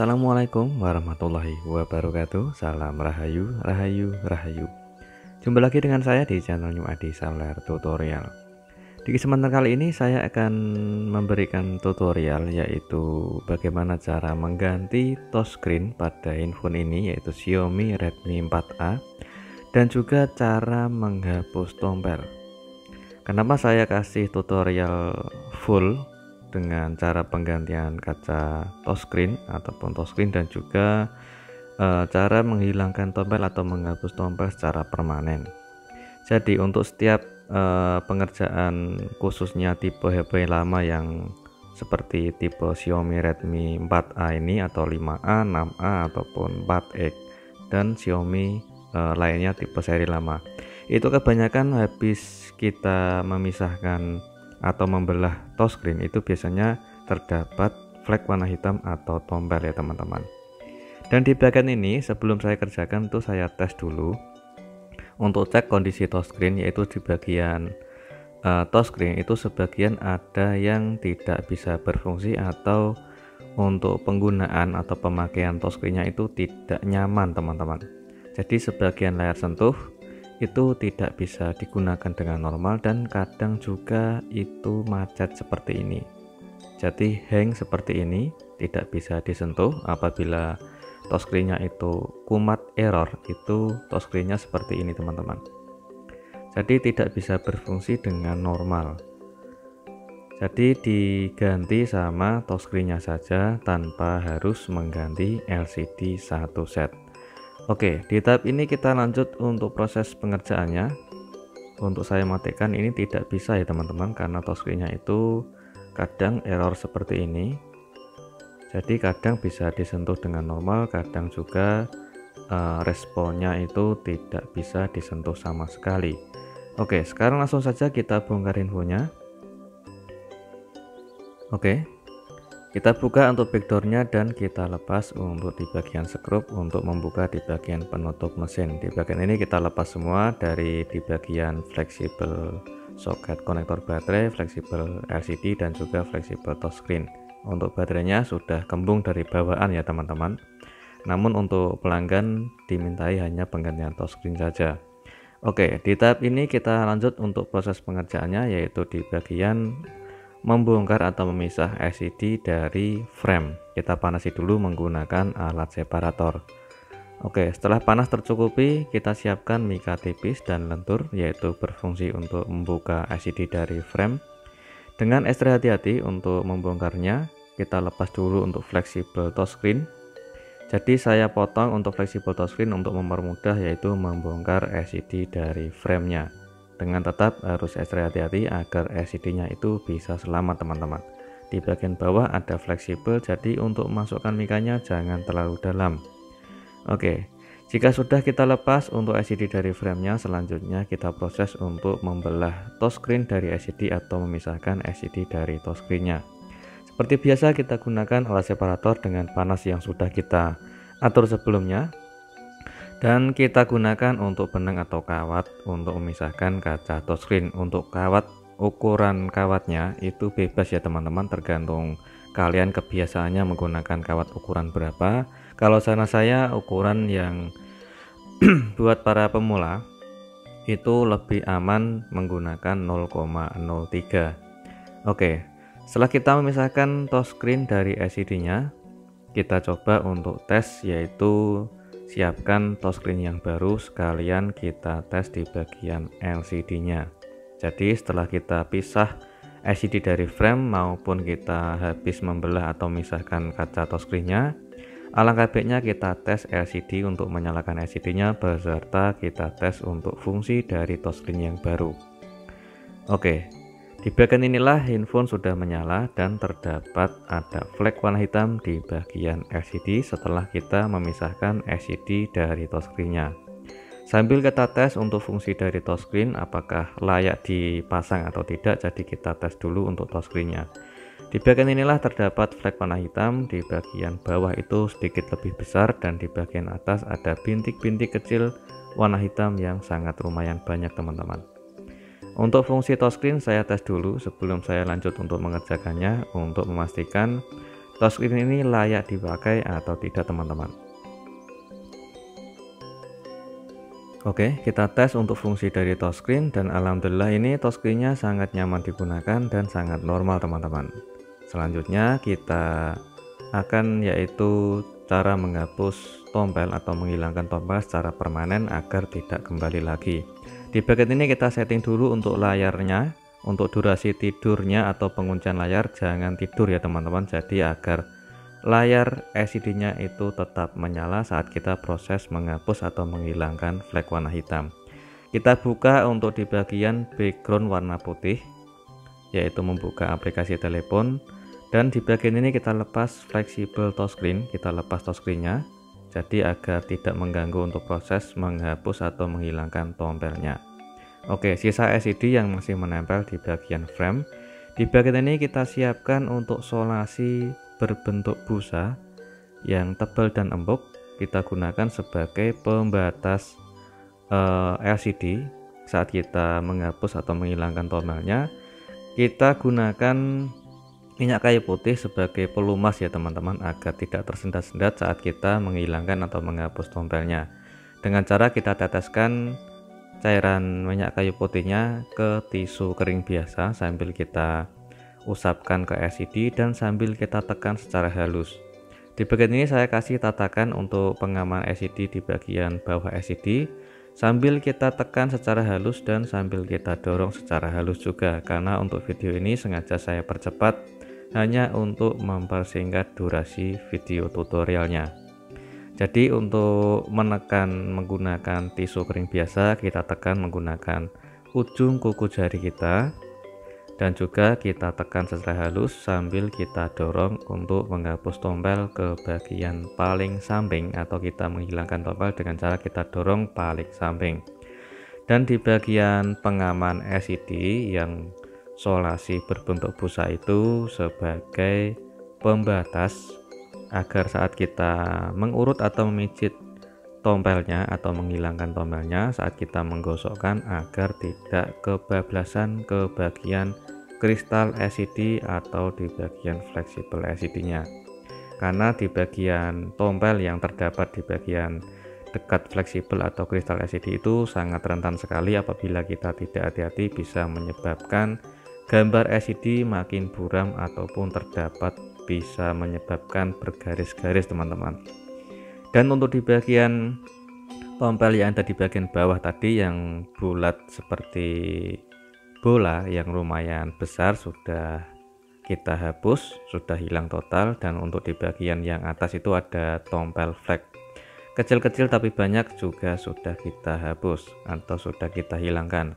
Assalamualaikum warahmatullahi wabarakatuh. Salam rahayu, rahayu, rahayu. Jumpa lagi dengan saya di channel New Adi Saler Tutorial. Di kesempatan kali ini saya akan memberikan tutorial yaitu bagaimana cara mengganti touchscreen pada handphone ini yaitu Xiaomi Redmi 4A dan juga cara menghapus tombol. Kenapa saya kasih tutorial full dengan cara penggantian kaca touchscreen ataupun touchscreen dan juga cara menghilangkan tombol atau menghapus tombol secara permanen. Jadi untuk setiap pengerjaan khususnya tipe HP lama yang seperti tipe Xiaomi Redmi 4A ini atau 5A, 6A ataupun 4X dan Xiaomi lainnya tipe seri lama, itu kebanyakan habis kita memisahkan atau membelah touchscreen itu biasanya terdapat flek warna hitam atau tombol ya teman-teman. Dan di bagian ini sebelum saya kerjakan tuh saya tes dulu untuk cek kondisi touchscreen, yaitu di bagian touchscreen itu sebagian ada yang tidak bisa berfungsi atau untuk penggunaan atau pemakaian touchscreennya itu tidak nyaman teman-teman. Jadi sebagian layar sentuh itu tidak bisa digunakan dengan normal dan kadang juga itu macet seperti ini. Jadi hang seperti ini, tidak bisa disentuh. Apabila touchscreen-nya itu kumat error, itu touchscreen-nya seperti ini teman-teman. Jadi tidak bisa berfungsi dengan normal. Jadi diganti sama touchscreen-nya saja tanpa harus mengganti LCD satu set. Oke, di tahap ini kita lanjut untuk proses pengerjaannya. Untuk saya matikan ini tidak bisa ya teman-teman, karena touchscreen-nya itu kadang error seperti ini. Jadi kadang bisa disentuh dengan normal, kadang juga responnya itu tidak bisa disentuh sama sekali. Oke, sekarang langsung saja kita bongkar infonya. Oke, kita buka untuk backdoornya dan kita lepas untuk di bagian skrup untuk membuka di bagian penutup mesin. Di bagian ini kita lepas semua dari di bagian fleksibel soket konektor baterai, fleksibel LCD dan juga fleksibel touchscreen. Untuk baterainya sudah kembung dari bawaan ya teman-teman. Namun untuk pelanggan dimintai hanya penggantian touchscreen saja. Oke, di tahap ini kita lanjut untuk proses pengerjaannya, yaitu di bagian membongkar atau memisah LCD dari frame. Kita panasi dulu menggunakan alat separator. Oke, setelah panas tercukupi, kita siapkan mika tipis dan lentur, yaitu berfungsi untuk membuka LCD dari frame. Dengan ekstra hati-hati untuk membongkarnya, kita lepas dulu untuk fleksibel touchscreen. Jadi saya potong untuk fleksibel touchscreen untuk mempermudah, yaitu membongkar LCD dari framenya. Dengan tetap harus ekstra hati-hati agar LCD-nya itu bisa selamat teman-teman. Di bagian bawah ada fleksibel, jadi untuk masukkan mikanya jangan terlalu dalam. Oke, jika sudah kita lepas untuk LCD dari framenya, selanjutnya kita proses untuk membelah touchscreen dari LCD atau memisahkan LCD dari touchscreen-nya. Seperti biasa kita gunakan alat separator dengan panas yang sudah kita atur sebelumnya. Dan kita gunakan untuk benang atau kawat untuk memisahkan kaca touchscreen. Untuk kawat, ukuran kawatnya itu bebas ya teman-teman, tergantung kalian kebiasaannya menggunakan kawat ukuran berapa. Kalau saran saya ukuran yang buat para pemula itu lebih aman menggunakan 0,03. Oke, setelah kita memisahkan touchscreen dari LCD-nya, kita coba untuk tes, yaitu siapkan touchscreen yang baru sekalian kita tes di bagian LCD-nya. Jadi setelah kita pisah LCD dari frame maupun kita habis membelah atau memisahkan kaca touchscreen-nya, alangkah baiknya kita tes LCD untuk menyalakan LCD-nya beserta kita tes untuk fungsi dari touchscreen yang baru. Oke, di bagian inilah handphone sudah menyala dan terdapat ada flek warna hitam di bagian LCD setelah kita memisahkan LCD dari touchscreen-nya. Sambil kita tes untuk fungsi dari touchscreen apakah layak dipasang atau tidak, jadi kita tes dulu untuk touchscreen-nya. Di bagian inilah terdapat flek warna hitam, di bagian bawah itu sedikit lebih besar dan di bagian atas ada bintik-bintik kecil warna hitam yang sangat lumayan banyak teman-teman. Untuk fungsi touchscreen saya tes dulu sebelum saya lanjut untuk mengerjakannya untuk memastikan touchscreen ini layak dipakai atau tidak teman-teman. Oke, kita tes untuk fungsi dari touchscreen dan alhamdulillah ini touchscreen-nya sangat nyaman digunakan dan sangat normal teman-teman. Selanjutnya kita akan yaitu cara menghapus tombol atau menghilangkan tombol secara permanen agar tidak kembali lagi. Di bagian ini kita setting dulu untuk layarnya, untuk durasi tidurnya atau penguncian layar jangan tidur ya teman-teman, jadi agar layar LCD-nya itu tetap menyala saat kita proses menghapus atau menghilangkan flag warna hitam. Kita buka untuk di bagian background warna putih, yaitu membuka aplikasi telepon, dan di bagian ini kita lepas fleksibel touchscreen, kita lepas touchscreen-nya jadi agar tidak mengganggu untuk proses menghapus atau menghilangkan tombelnya. Oke, sisa LCD yang masih menempel di bagian frame, di bagian ini kita siapkan untuk solasi berbentuk busa yang tebal dan empuk, kita gunakan sebagai pembatas LCD saat kita menghapus atau menghilangkan tombelnya. Kita gunakan minyak kayu putih sebagai pelumas ya teman-teman, agar tidak tersendat-sendat saat kita menghilangkan atau menghapus tombelnya. Dengan cara kita teteskan cairan minyak kayu putihnya ke tisu kering biasa sambil kita usapkan ke LCD dan sambil kita tekan secara halus. Di bagian ini saya kasih tatakan untuk pengaman LCD di bagian bawah LCD sambil kita tekan secara halus dan sambil kita dorong secara halus juga, karena untuk video ini sengaja saya percepat hanya untuk mempersingkat durasi video tutorialnya. Jadi untuk menekan menggunakan tisu kering biasa, kita tekan menggunakan ujung kuku jari kita dan juga kita tekan secara halus sambil kita dorong untuk menghapus tombol ke bagian paling samping, atau kita menghilangkan tombol dengan cara kita dorong paling samping. Dan di bagian pengaman LCD yang solasi berbentuk busa itu sebagai pembatas agar saat kita mengurut atau memijit tombelnya atau menghilangkan tombelnya saat kita menggosokkan agar tidak kebablasan ke bagian kristal LCD atau di bagian fleksibel LCD-nya. Karena di bagian tombel yang terdapat di bagian dekat fleksibel atau kristal LCD itu sangat rentan sekali, apabila kita tidak hati-hati bisa menyebabkan gambar LCD makin buram ataupun terdapat bisa menyebabkan bergaris-garis teman-teman. Dan untuk di bagian tombol yang ada di bagian bawah tadi yang bulat seperti bola yang lumayan besar sudah kita hapus, sudah hilang total. Dan untuk di bagian yang atas itu ada tombol flag kecil-kecil tapi banyak juga sudah kita hapus atau sudah kita hilangkan.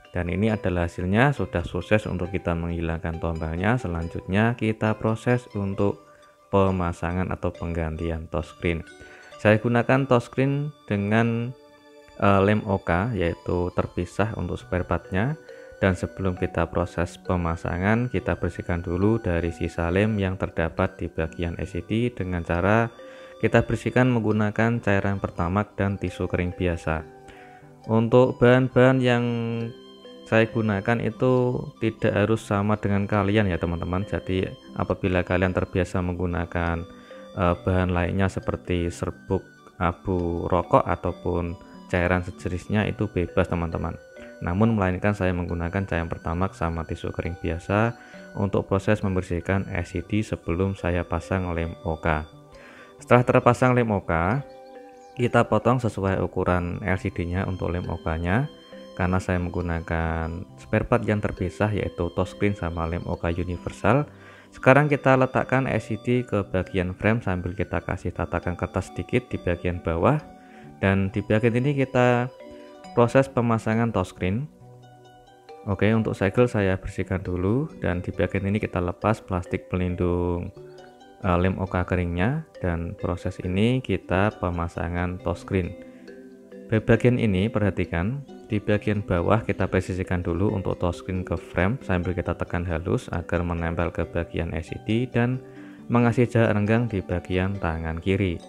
Dan ini adalah hasilnya, sudah sukses untuk kita menghilangkan tombolnya. Selanjutnya kita proses untuk pemasangan atau penggantian touchscreen. Saya gunakan touchscreen dengan lem OK, yaitu terpisah untuk spare partnya. Dan sebelum kita proses pemasangan, kita bersihkan dulu dari sisa lem yang terdapat di bagian LCD dengan cara kita bersihkan menggunakan cairan pertamax dan tisu kering biasa. Untuk bahan-bahan yang saya gunakan itu tidak harus sama dengan kalian ya teman-teman. Jadi apabila kalian terbiasa menggunakan bahan lainnya seperti serbuk abu rokok ataupun cairan sejenisnya, itu bebas teman-teman. Namun melainkan saya menggunakan cairan pertamax sama tisu kering biasa untuk proses membersihkan LCD sebelum saya pasang lem OK. Setelah terpasang lem OK, kita potong sesuai ukuran LCD-nya untuk lem OK-nya. Karena saya menggunakan spare part yang terpisah yaitu touchscreen sama lem OK universal. Sekarang kita letakkan LCD ke bagian frame sambil kita kasih tatakan kertas sedikit di bagian bawah. Dan di bagian ini kita proses pemasangan touchscreen. Oke, untuk segel saya bersihkan dulu, dan di bagian ini kita lepas plastik pelindung lem OK keringnya, dan proses ini kita pemasangan touchscreen. Di bagian ini perhatikan, di bagian bawah kita presisikan dulu untuk touchscreen ke frame sambil kita tekan halus agar menempel ke bagian LCD dan mengasih jarak renggang di bagian tangan kiri.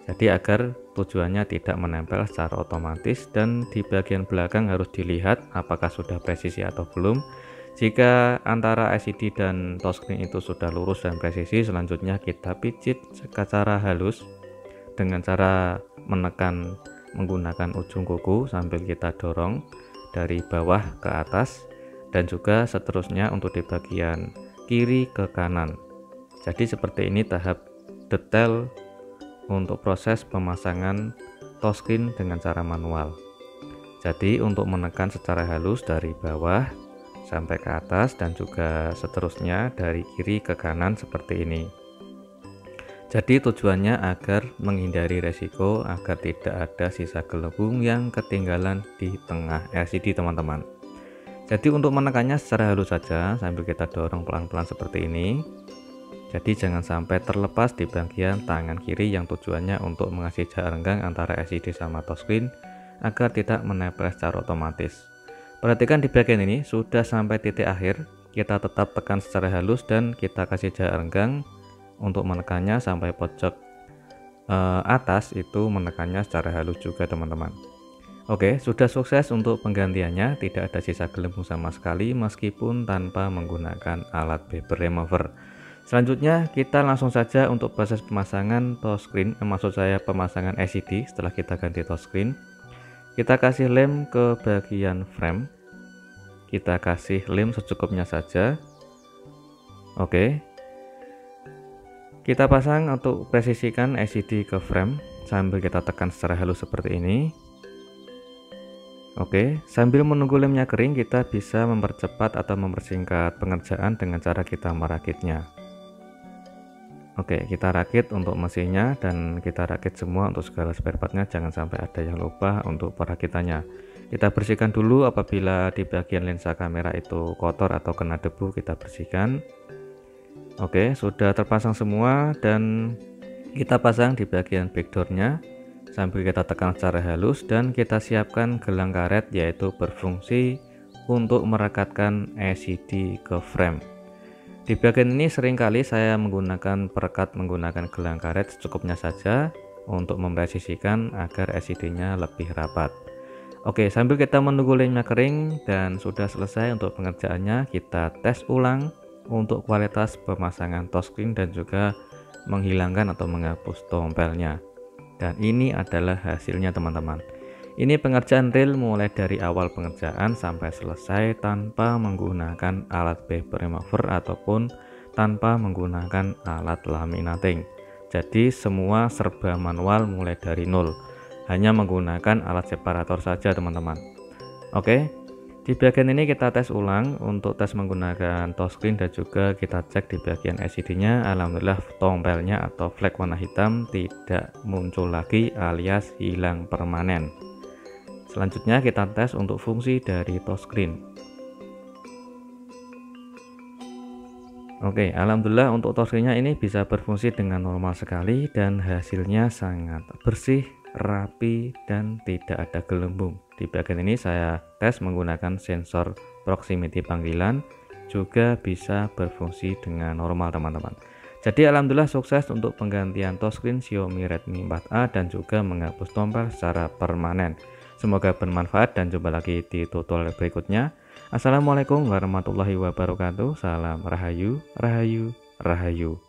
Jadi agar tujuannya tidak menempel secara otomatis, dan di bagian belakang harus dilihat apakah sudah presisi atau belum. Jika antara LCD dan touchscreen itu sudah lurus dan presisi, selanjutnya kita pijit secara halus dengan cara menekan menggunakan ujung kuku sambil kita dorong dari bawah ke atas, dan juga seterusnya untuk di bagian kiri ke kanan. Jadi seperti ini tahap detail untuk proses pemasangan touchscreen dengan cara manual. Jadi untuk menekan secara halus dari bawah sampai ke atas dan juga seterusnya dari kiri ke kanan seperti ini. Jadi tujuannya agar menghindari resiko agar tidak ada sisa gelembung yang ketinggalan di tengah LCD teman-teman. Jadi untuk menekannya secara halus saja sambil kita dorong pelan-pelan seperti ini. Jadi jangan sampai terlepas di bagian tangan kiri yang tujuannya untuk mengasih jarak renggang antara LCD sama touchscreen agar tidak menempel secara otomatis. Perhatikan di bagian ini sudah sampai titik akhir, kita tetap tekan secara halus dan kita kasih jarak renggang untuk menekannya sampai pojok atas itu menekannya secara halus juga teman-teman. Oke, sudah sukses untuk penggantiannya, tidak ada sisa gelembung sama sekali meskipun tanpa menggunakan alat beber remover. Selanjutnya kita langsung saja untuk proses pemasangan touchscreen, maksud saya pemasangan LCD setelah kita ganti touchscreen. Kita kasih lem ke bagian frame, kita kasih lem secukupnya saja. Oke, kita pasang untuk presisikan LCD ke frame sambil kita tekan secara halus seperti ini. Oke, sambil menunggu lemnya kering kita bisa mempercepat atau mempersingkat pengerjaan dengan cara kita merakitnya. Oke, kita rakit untuk mesinnya dan kita rakit semua untuk segala spare partnya, jangan sampai ada yang lupa untuk perakitannya. Kita bersihkan dulu apabila di bagian lensa kamera itu kotor atau kena debu, kita bersihkan. Oke, sudah terpasang semua dan kita pasang di bagian backdoornya sambil kita tekan secara halus dan kita siapkan gelang karet yaitu berfungsi untuk merekatkan LCD ke frame. Di bagian ini seringkali saya menggunakan perekat menggunakan gelang karet secukupnya saja untuk mempresisikan agar LCD-nya lebih rapat. Oke, sambil kita menunggu lemnya kering dan sudah selesai untuk pengerjaannya, kita tes ulang untuk kualitas pemasangan touchscreen dan juga menghilangkan atau menghapus tompelnya. Dan ini adalah hasilnya teman-teman. Ini pengerjaan real mulai dari awal pengerjaan sampai selesai tanpa menggunakan alat beber remover ataupun tanpa menggunakan alat laminating. Jadi semua serba manual mulai dari nol, hanya menggunakan alat separator saja teman-teman. Oke, di bagian ini kita tes ulang untuk tes menggunakan touchscreen dan juga kita cek di bagian LCD-nya. Alhamdulillah tompelnya atau flek warna hitam tidak muncul lagi alias hilang permanen. Selanjutnya kita tes untuk fungsi dari touchscreen. Oke, alhamdulillah untuk touchscreen-nya ini bisa berfungsi dengan normal sekali dan hasilnya sangat bersih, rapi dan tidak ada gelembung. Di bagian ini saya tes menggunakan sensor proximity panggilan, juga bisa berfungsi dengan normal teman-teman. Jadi alhamdulillah sukses untuk penggantian touchscreen Xiaomi Redmi 4A dan juga menghapus tompel secara permanen. Semoga bermanfaat dan jumpa lagi di tutorial berikutnya. Assalamualaikum warahmatullahi wabarakatuh. Salam rahayu, rahayu, rahayu.